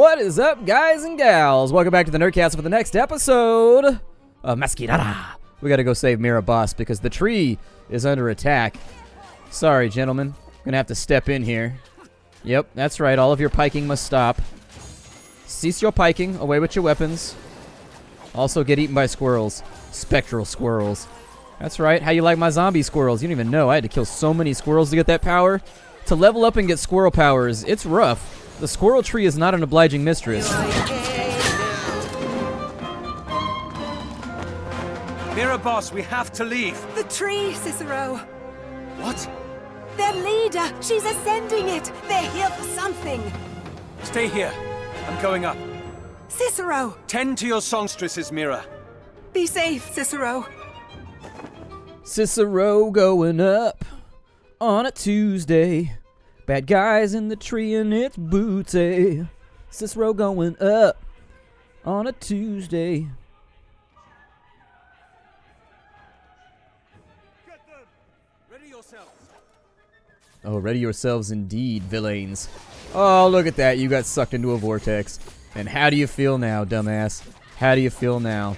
What is up, guys and gals? Welcome back to the Nerdcast for the next episode of Masquerada. We gotta go save Mira boss because the tree is under attack. Sorry, gentlemen. Gonna have to step in here. Yep, that's right. All of your piking must stop. Cease your piking. Away with your weapons. Also get eaten by squirrels. Spectral squirrels. That's right. How you like my zombie squirrels? You don't even know. I had to kill so many squirrels to get that power. To level up and get squirrel powers, it's rough. The squirrel tree is not an obliging mistress. Mira boss, we have to leave. The tree, Cicero. What? Their leader. She's ascending it. They're here for something. Stay here. I'm going up. Cicero. Tend to your songstresses, Mira. Be safe, Cicero. Cicero going up on a Tuesday. Bad guys in the tree and it's booty. Cicero going up on a Tuesday. Get them. Ready yourselves. Oh, ready yourselves indeed, villains. Oh, look at that. You got sucked into a vortex. And how do you feel now, dumbass? How do you feel now?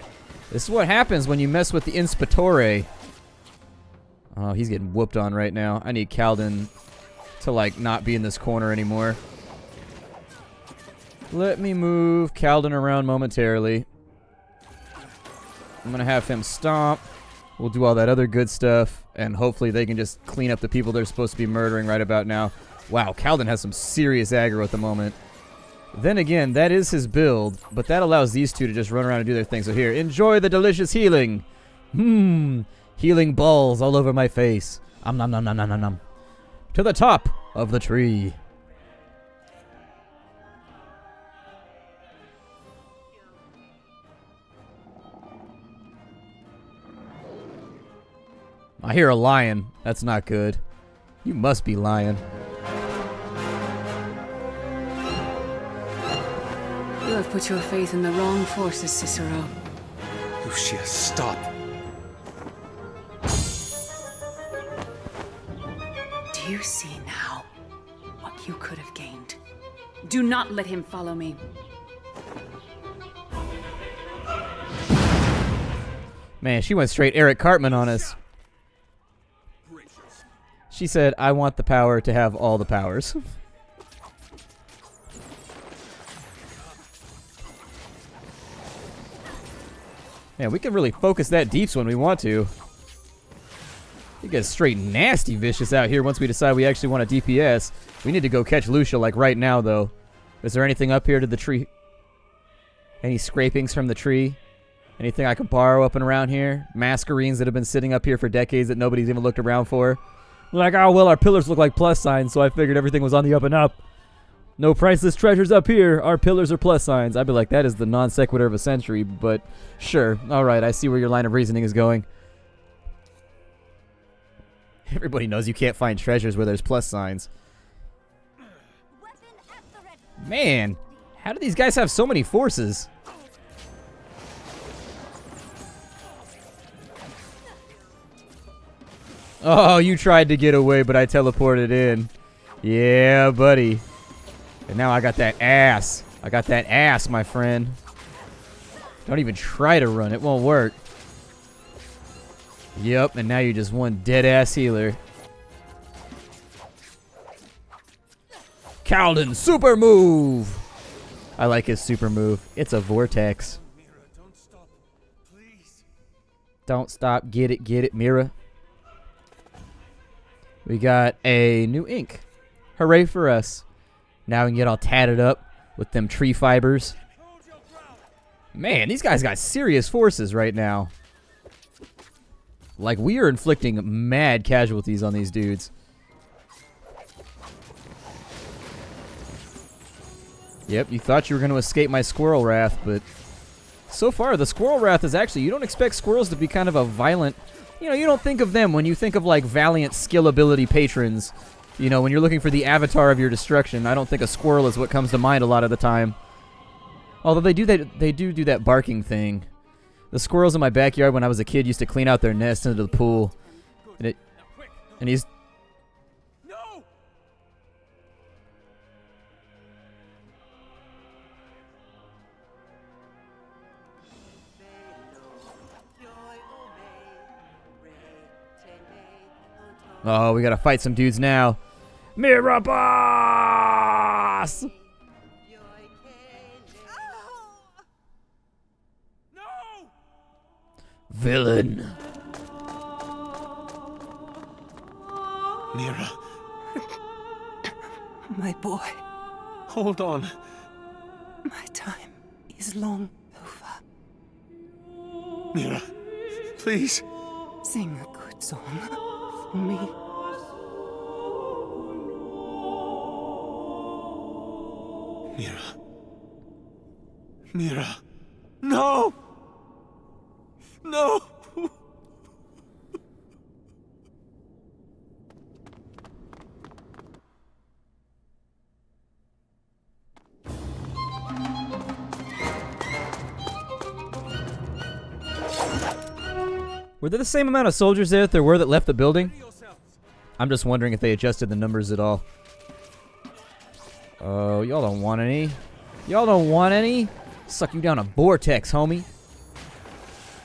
This is what happens when you mess with the Inspectore. Oh, he's getting whooped on right now. I need Calden to, like, not be in this corner anymore. Let me move Calden around momentarily. I'm going to have him stomp. We'll do all that other good stuff. And hopefully they can just clean up the people they're supposed to be murdering right about now. Wow, Calden has some serious aggro at the moment. Then again, that is his build. But that allows these two to just run around and do their thing. So here, enjoy the delicious healing. Healing balls all over my face. Nom nom nom nom nom nom. To the top of the tree. I hear a lion. That's not good. You must be lying. You have put your faith in the wrong forces, Cicero. Lucia, stop. Do you see now what you could have gained? Do not let him follow me. Man, she went straight Eric Cartman on us. She said, I want the power to have all the powers. Man, we can really focus that deeps when we want to. It gets straight nasty vicious out here once we decide we actually want a DPS. We need to go catch Lucia, like, right now, though. Is there anything up here to the tree? Any scrapings from the tree? Anything I can borrow up and around here? Masquerades that have been sitting up here for decades that nobody's even looked around for? Like, oh, well, our pillars look like plus signs, so I figured everything was on the up and up. No priceless treasures up here. Our pillars are plus signs. I'd be like, that is the non sequitur of a century, but sure. All right, I see where your line of reasoning is going. Everybody knows you can't find treasures where there's plus signs. Man, how do these guys have so many forces? Oh, you tried to get away, but I teleported in. Yeah, buddy. And now I got that ass. I got that ass, my friend. Don't even try to run. It won't work. Yep, and now you're just one dead-ass healer. Calden, super move! I like his super move. It's a vortex. Mira, don't stop. Please. Don't stop. Get it, Mira. We got a new ink. Hooray for us. Now we can get all tatted up with them tree fibers. Man, these guys got serious forces right now. Like, we are inflicting mad casualties on these dudes. Yep, you thought you were going to escape my squirrel wrath, but so far the squirrel wrath is actually, you don't expect squirrels to be kind of a violent, you know, you don't think of them when you think of, like, valiant skill ability patrons. You know, when you're looking for the avatar of your destruction, I don't think a squirrel is what comes to mind a lot of the time. Although they do that barking thing. The squirrels in my backyard when I was a kid used to clean out their nest into the pool. And he's Oh, we gotta fight some dudes now. Mira boss! No! Villain. Mira, My boy, hold on. my time is long over. Mira, please. Sing a good song for me. Mira. Mira. No! No! Were there the same amount of soldiers there that there were that left the building? I'm just wondering if they adjusted the numbers at all. Oh, y'all don't want any. Y'all don't want any? Suck you down a vortex, homie.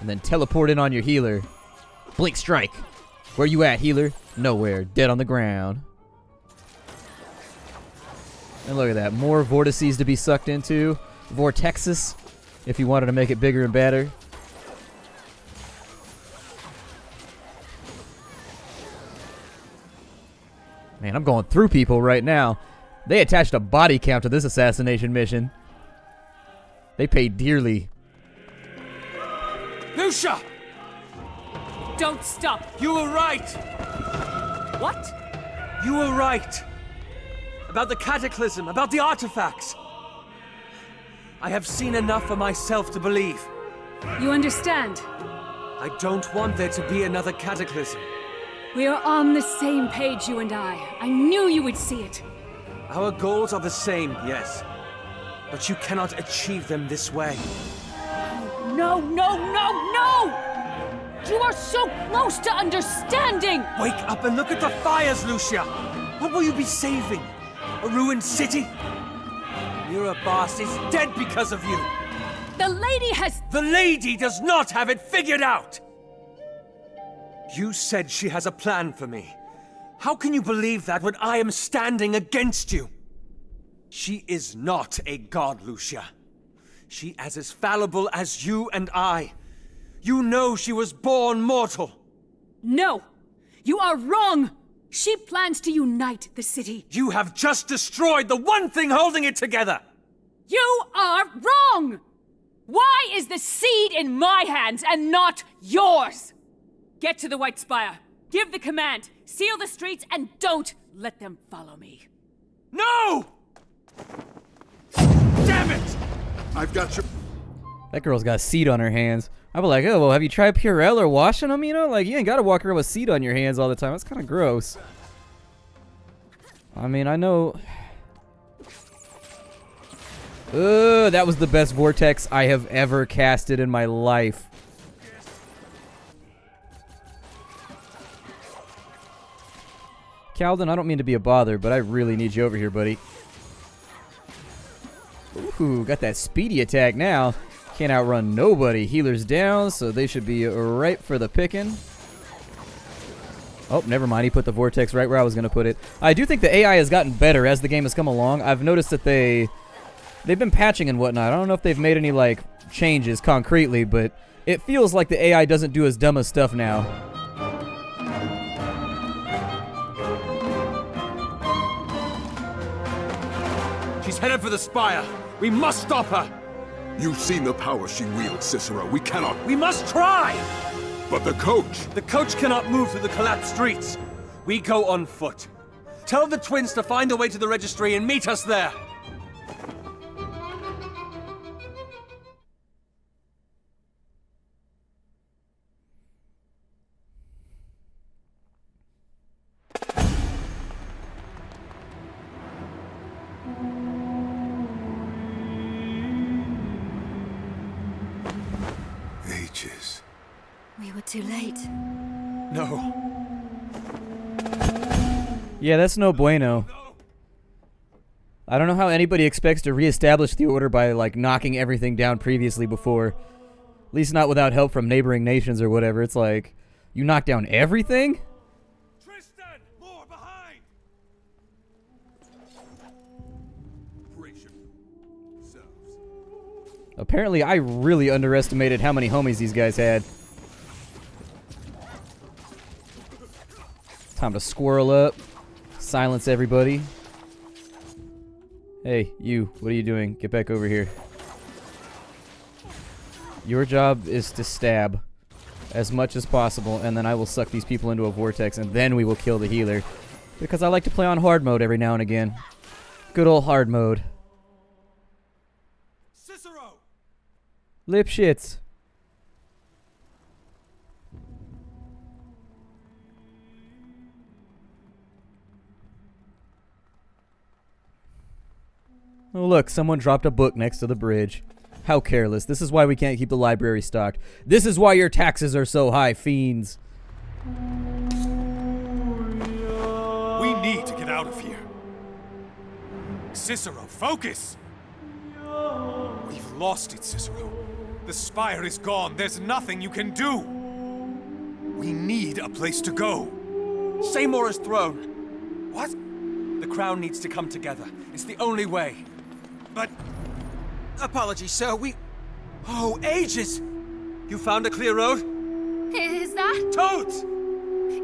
And then teleport in on your healer. Blink strike. Where you at, healer? Nowhere. Dead on the ground. And look at that. More vortices to be sucked into. Vortexes. If you wanted to make it bigger and better. Man, I'm going through people right now. They attached a body count to this assassination mission. They paid dearly. Lucia! Don't stop! You were right! What? You were right! About the cataclysm, about the artifacts. I have seen enough for myself to believe. You understand? I don't want there to be another cataclysm. We are on the same page, you and I. I knew you would see it. Our goals are the same, yes. But you cannot achieve them this way. No, no, no, no! You are so close to understanding! Wake up and look at the fires, Lucia! What will you be saving? A ruined city? Mira Boss is dead because of you! The lady has... The lady does not have it figured out! You said she has a plan for me. How can you believe that when I am standing against you? She is not a god, Lucia. She is as fallible as you and I. You know she was born mortal. No! You are wrong! She plans to unite the city. You have just destroyed the one thing holding it together! You are wrong! Why is the seed in my hands and not yours? Get to the White Spire. Give the command. Seal the streets and don't let them follow me. No! Damn it! I've got your... That girl's got seed on her hands. I'd be like, oh, well, have you tried Purell or washing them, you know? Like, you ain't gotta walk around with seed on your hands all the time. That's kind of gross. I mean, I know... that was the best vortex I have ever casted in my life. Calden, I don't mean to be a bother, but I really need you over here, buddy. Ooh, got that speedy attack now. Can't outrun nobody. Healer's down, so they should be ripe for the picking. Oh, never mind. He put the vortex right where I was going to put it. I do think the AI has gotten better as the game has come along. I've noticed that they've been patching and whatnot. I don't know if they've made any, like, changes concretely, but it feels like the AI doesn't do as dumb as stuff now. She's headed for the spire. We must stop her. You've seen the power she wields, Cicero. We cannot... We must try! But the coach... The coach cannot move through the collapsed streets. We go on foot. Tell the twins to find their way to the registry and meet us there. Ages. We were too late. No. Yeah, that's no bueno. I don't know how anybody expects to reestablish the order by, like, knocking everything down previously before. At least not without help from neighboring nations or whatever. It's like, you knock down everything? Tristan! Apparently, I really underestimated how many homies these guys had. Time to squirrel up. Silence everybody. Hey, you. What are you doing? Get back over here. Your job is to stab as much as possible, and then I will suck these people into a vortex, and then we will kill the healer. Because I like to play on hard mode every now and again. Good old hard mode. Cicero! Lip shits. Oh look, someone dropped a book next to the bridge. How careless. This is why we can't keep the library stocked. This is why your taxes are so high, fiends. We need to get out of here. Cicero, focus! We've lost it, Cicero. The spire is gone. There's nothing you can do. We need a place to go. Seimora's throne. What? The crown needs to come together. It's the only way. But... Apologies, sir. Oh, ages! You found a clear road? Is that? Toads!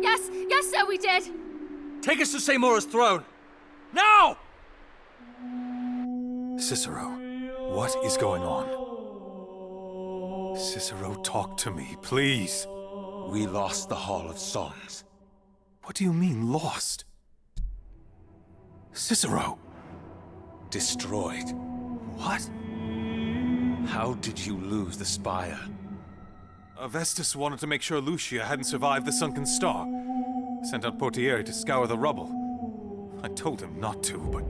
Yes, sir, we did. Take us to Seimora's throne! Now! Cicero, what is going on? Cicero, talk to me, please. We lost the Hall of Songs. What do you mean, lost? Cicero! Destroyed. What? How did you lose the spire? Avestus wanted to make sure Lucia hadn't survived the sunken star. Sent out Portieri to scour the rubble. I told him not to, but...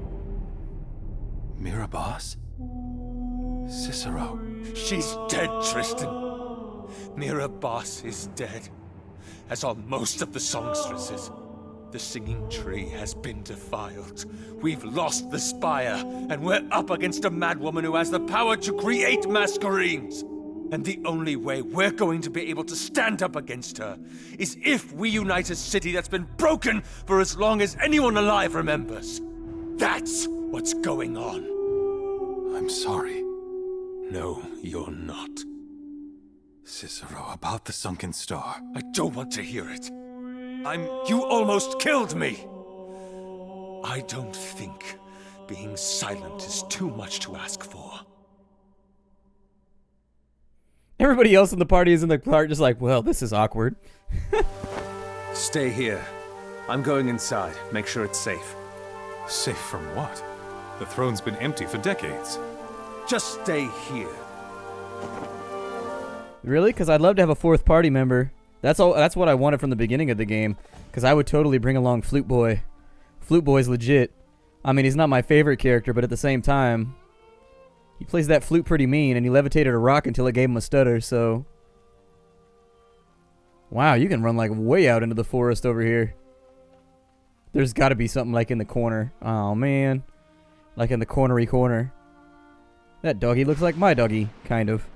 Mira boss? Cicero. She's dead, Tristan. Mira boss is dead. As are most of the songstresses. The singing tree has been defiled. We've lost the spire, and we're up against a madwoman who has the power to create masquerades. And the only way we're going to be able to stand up against her is if we unite a city that's been broken for as long as anyone alive remembers. That's what's going on. I'm sorry. No, you're not. Cicero, about the sunken star. I don't want to hear it. You almost killed me! I don't think being silent is too much to ask for. Everybody else in the party is in the car just like, well, this is awkward. Stay here. I'm going inside. Make sure it's safe. Safe from what? The throne's been empty for decades. Just stay here. Really? Because I'd love to have a fourth party member. That's what I wanted from the beginning of the game. Because I would totally bring along Flute Boy. Flute Boy's legit. I mean, he's not my favorite character, but at the same time, he plays that flute pretty mean, and he levitated a rock until it gave him a stutter, so... Wow, you can run like way out into the forest over here. There's got to be something like in the corner. Oh, man. Like in the cornery corner. That doggy looks like my doggy, kind of.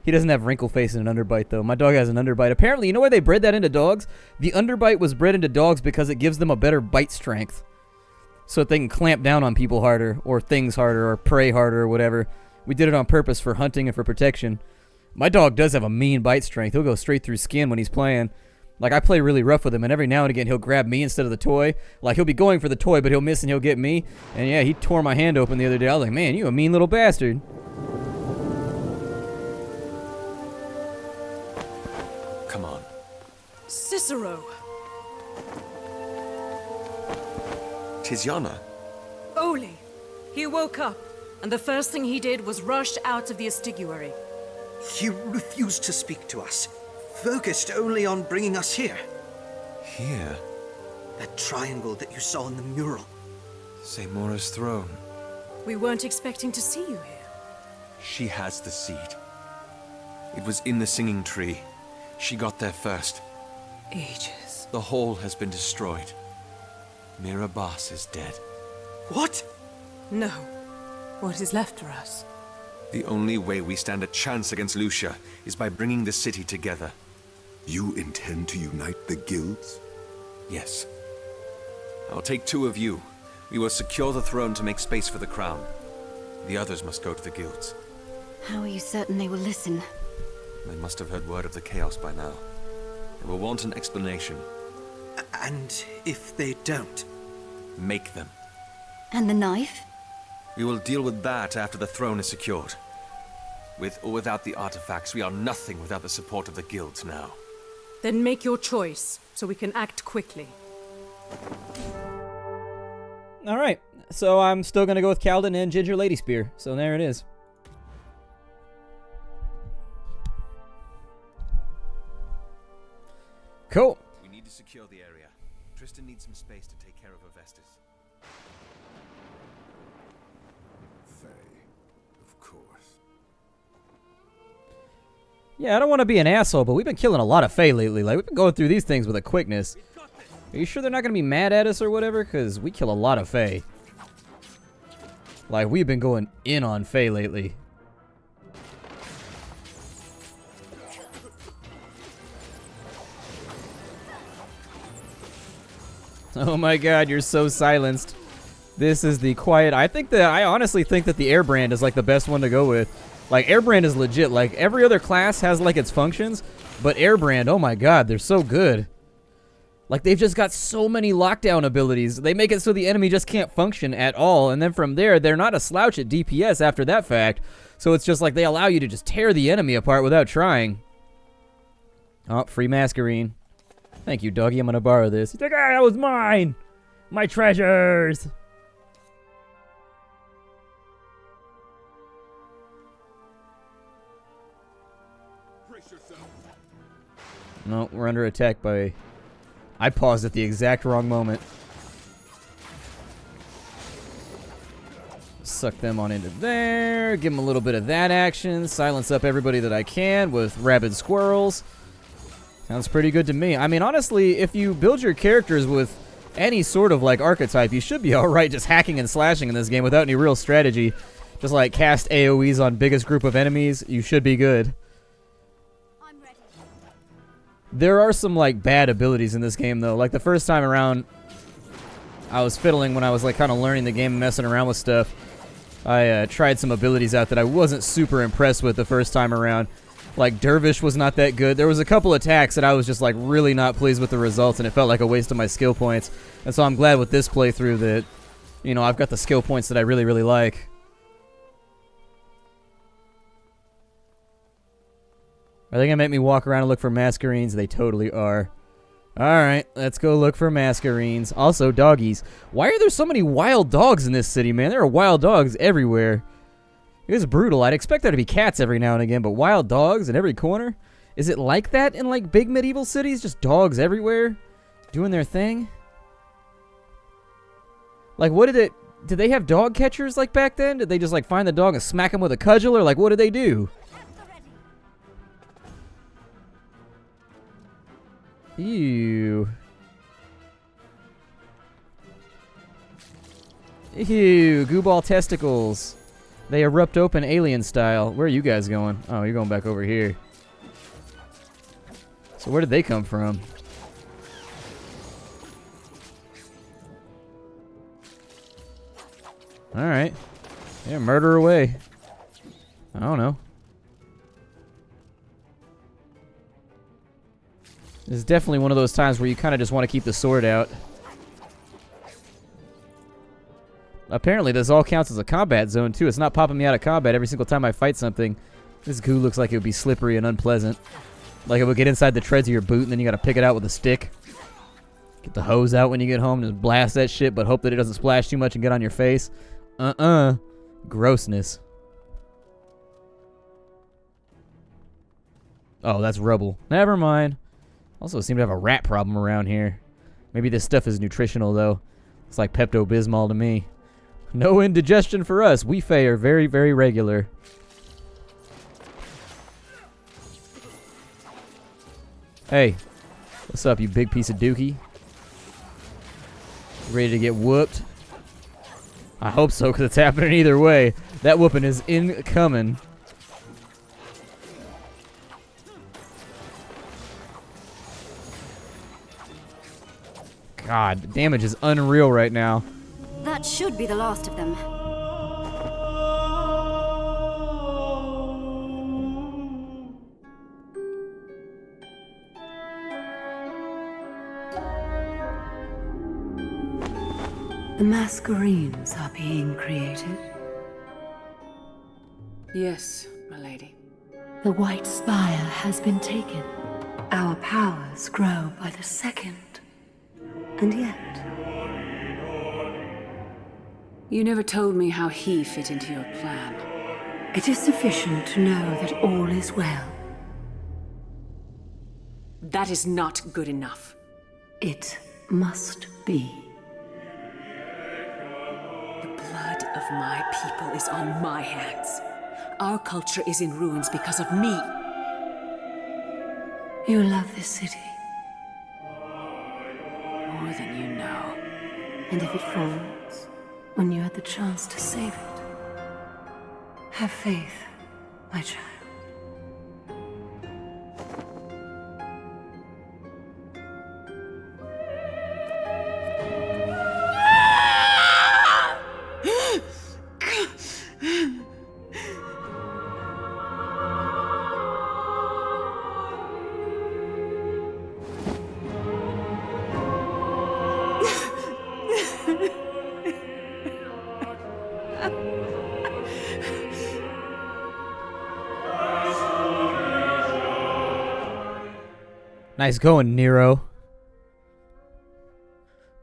He doesn't have wrinkle face and an underbite, though. My dog has an underbite. Apparently, you know why they bred that into dogs? The underbite was bred into dogs because it gives them a better bite strength. So that they can clamp down on people harder, or things harder, or prey harder, or whatever. We did it on purpose for hunting and for protection. My dog does have a mean bite strength. He'll go straight through skin when he's playing. Like, I play really rough with him, and every now and again he'll grab me instead of the toy. Like, he'll be going for the toy, but he'll miss and he'll get me. And yeah, he tore my hand open the other day. I was like, man, you a mean little bastard. Come on. Cicero. Tiziana. Oli. He woke up, and the first thing he did was rush out of the estiguary. He refused to speak to us, focused only on bringing us here. Here? That triangle that you saw in the mural. Seimora's throne. We weren't expecting to see you here. She has the seed. It was in the singing tree. She got there first. Ages. The hall has been destroyed. Mira Boss is dead. What? No. What is left for us? The only way we stand a chance against Lucia is by bringing the city together. You intend to unite the guilds? Yes. I'll take 2 of you. We will secure the throne to make space for the crown. The others must go to the guilds. How are you certain they will listen? They must have heard word of the chaos by now. They will want an explanation. And if they don't? Make them. And the knife? We will deal with that after the throne is secured. With or without the artifacts, we are nothing without the support of the guilds now. Then make your choice, so we can act quickly. Alright, so I'm still going to go with Calden and Ginger Lady Spear. So there it is. Cool. We need to secure the area. Tristan needs some space to take care of Hephaestus. Faye, of course. Yeah, I don't want to be an asshole, but we've been killing a lot of Fae lately. Like, we've been going through these things with a quickness. Are you sure they're not going to be mad at us or whatever? Because we kill a lot of Fae. Like, we've been going in on Fae lately. Oh my god, you're so silenced. This is the quiet. I honestly think that the Airbrand is like the best one to go with. Like, Airbrand is legit. Like, every other class has like its functions, but Airbrand, oh my god, they're so good. Like, they've just got so many lockdown abilities. They make it so the enemy just can't function at all, and then from there, they're not a slouch at DPS after that fact. So it's just like they allow you to just tear the enemy apart without trying. Oh, free Masquerade. Thank you, doggy. I'm gonna borrow this. He's like, ah, that was mine! My treasures! Brace yourself. No, we're under attack by... I paused at the exact wrong moment. Suck them on into there. Give them a little bit of that action. Silence up everybody that I can with rabid squirrels. Sounds pretty good to me. I mean, honestly, if you build your characters with any sort of, like, archetype, you should be alright just hacking and slashing in this game without any real strategy. Just, like, cast AoEs on biggest group of enemies. You should be good. I'm ready. There are some, like, bad abilities in this game, though. Like, the first time around, I was fiddling when I was, like, kind of learning the game and messing around with stuff. I tried some abilities out that I wasn't super impressed with the first time around. Like, Dervish was not that good. There was a couple attacks that I was just, like, really not pleased with the results, and it felt like a waste of my skill points. And so I'm glad with this playthrough that, you know, I've got the skill points that I really, really like. Are they going to make me walk around and look for Masquerades? They totally are. Alright, let's go look for Masquerades. Also, doggies. Why are there so many wild dogs in this city, man? There are wild dogs everywhere. It is brutal. I'd expect there to be cats every now and again, but wild dogs in every corner? Is it like that in, like, big medieval cities? Just dogs everywhere? Doing their thing? Like, what did it... Did they have dog catchers, like, back then? Did they just, like, find the dog and smack him with a cudgel? Or, like, what did they do? Ew. Ew, goo ball testicles. They erupt open alien style. Where are you guys going? Oh, you're going back over here. So where did they come from? Alright. Yeah, murder away. I don't know. This is definitely one of those times where you kind of just want to keep the sword out. Apparently, this all counts as a combat zone, too. It's not popping me out of combat every single time I fight something. This goo looks like it would be slippery and unpleasant. Like it would get inside the treads of your boot, and then you got to pick it out with a stick. Get the hose out when you get home and just blast that shit, but hope that it doesn't splash too much and get on your face. Grossness. Oh, that's rubble. Never mind. Also seem to have a rat problem around here. Maybe this stuff is nutritional, though. It's like Pepto-Bismol to me. No indigestion for us. We Fae are very, very regular. Hey. What's up, you big piece of dookie? Ready to get whooped? I hope so, because it's happening either way. That whooping is incoming. God, the damage is unreal right now. That should be the last of them. The Masquerades are being created. Yes, my lady. The White Spire has been taken. Our powers grow by the second. And yet... You never told me how he fit into your plan. it is sufficient to know that all is well. That is not good enough. It must be. The blood of my people is on my hands. Our culture is in ruins because of me. You love this city. More than you know. And if it falls, when you had the chance to save it, have faith, my child. Nice going, Nero.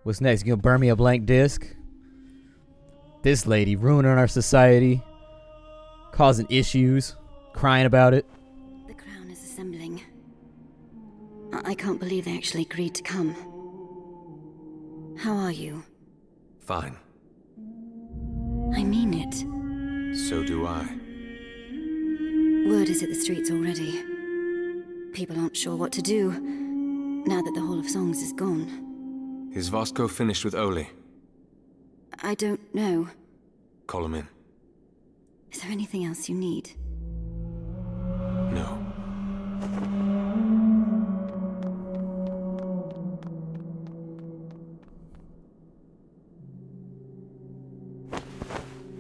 What's next? You gonna burn me a blank disc? This lady ruining our society, causing issues, crying about it. The crown is assembling. I can't believe they actually agreed to come. How are you? Fine. I mean it. So do I. Word is hit the streets already. People aren't sure what to do, now that the Hall of Songs is gone. Is Vasco finished with Oli? I don't know. Call him in. Is there anything else you need? No.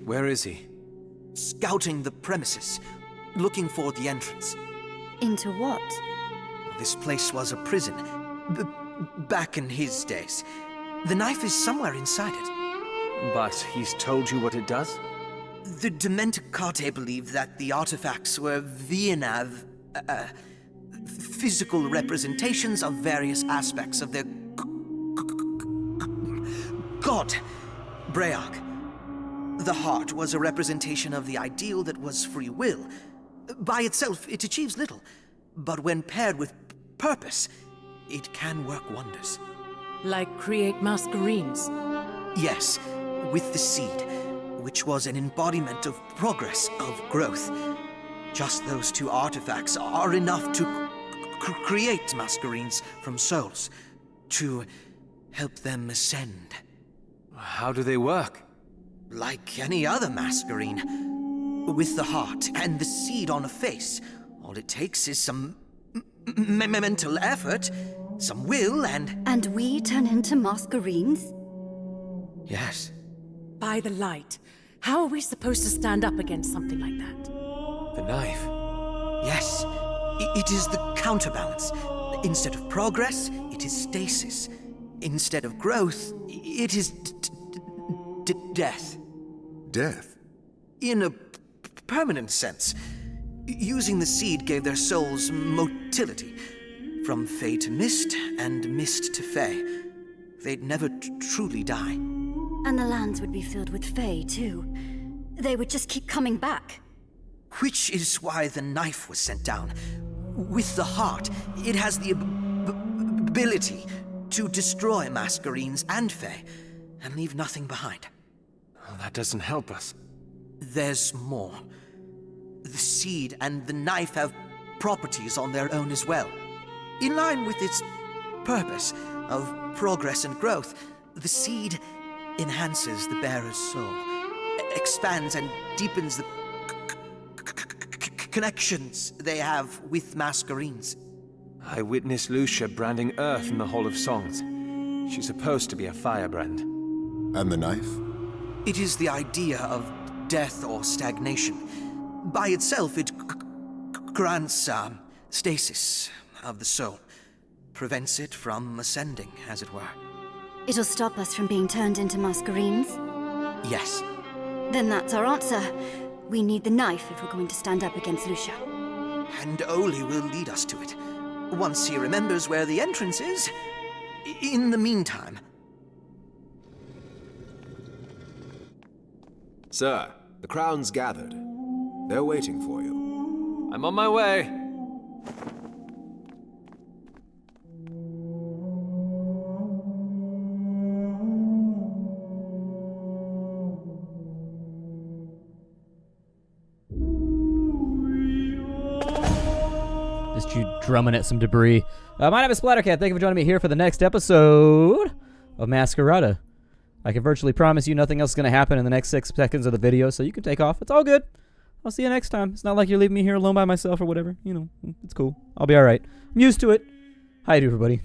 Where is he? Scouting the premises, looking for the entrance. Into what? This place was a prison, back in his days. The knife is somewhere inside it. But he's told you what it does? The Dementicate believe that the artifacts were Viennav, physical representations of various aspects of their god, Breag. The heart was a representation of the ideal that was free will. By itself, it achieves little, but when paired with purpose, it can work wonders. Like create Masquerades. Yes, with the seed, which was an embodiment of progress, of growth. Just those two artifacts are enough to create Masquerades from souls, to help them ascend. How do they work? Like any other Masquerade. With the heart and the seed on a face, all it takes is some mental effort, some will, and... And we turn into Masquerades? Yes. By the light. How are we supposed to stand up against something like that? The knife. Yes. It is the counterbalance. Instead of progress, it is stasis. Instead of growth, it is death. Death? In a permanent sense. Using the seed gave their souls motility. From Fey to Mist, and Mist to Fey. They'd never truly die. And the lands would be filled with Fae, too. They would just keep coming back. Which is why the knife was sent down. With the heart, it has the ability to destroy Masquerades and Fae, and leave nothing behind. Well, that doesn't help us. There's more. The seed and the knife have properties on their own as well. In line with its purpose of progress and growth, the seed enhances the bearer's soul, expands and deepens the connections they have with Masquerades. I witnessed Lucia branding Earth in the Hall of Songs. She's supposed to be a firebrand. And the knife? It is the idea of death or stagnation. By itself, it grants stasis of the soul, prevents it from ascending, as it were. It'll stop us from being turned into Masquerades? Yes. Then that's our answer. We need the knife if we're going to stand up against Lucia. And Oli will lead us to it, once he remembers where the entrance is. In the meantime... Sir, the crown's gathered. They're waiting for you. I'm on my way. Just you drumming at some debris. My name is Splattercat. Thank you for joining me here for the next episode of Masquerada. I can virtually promise you nothing else is going to happen in the next 6 seconds of the video, so you can take off. It's all good. I'll see you next time. It's not like you're leaving me here alone by myself or whatever. You know, it's cool. I'll be all right. I'm used to it. Hi, everybody.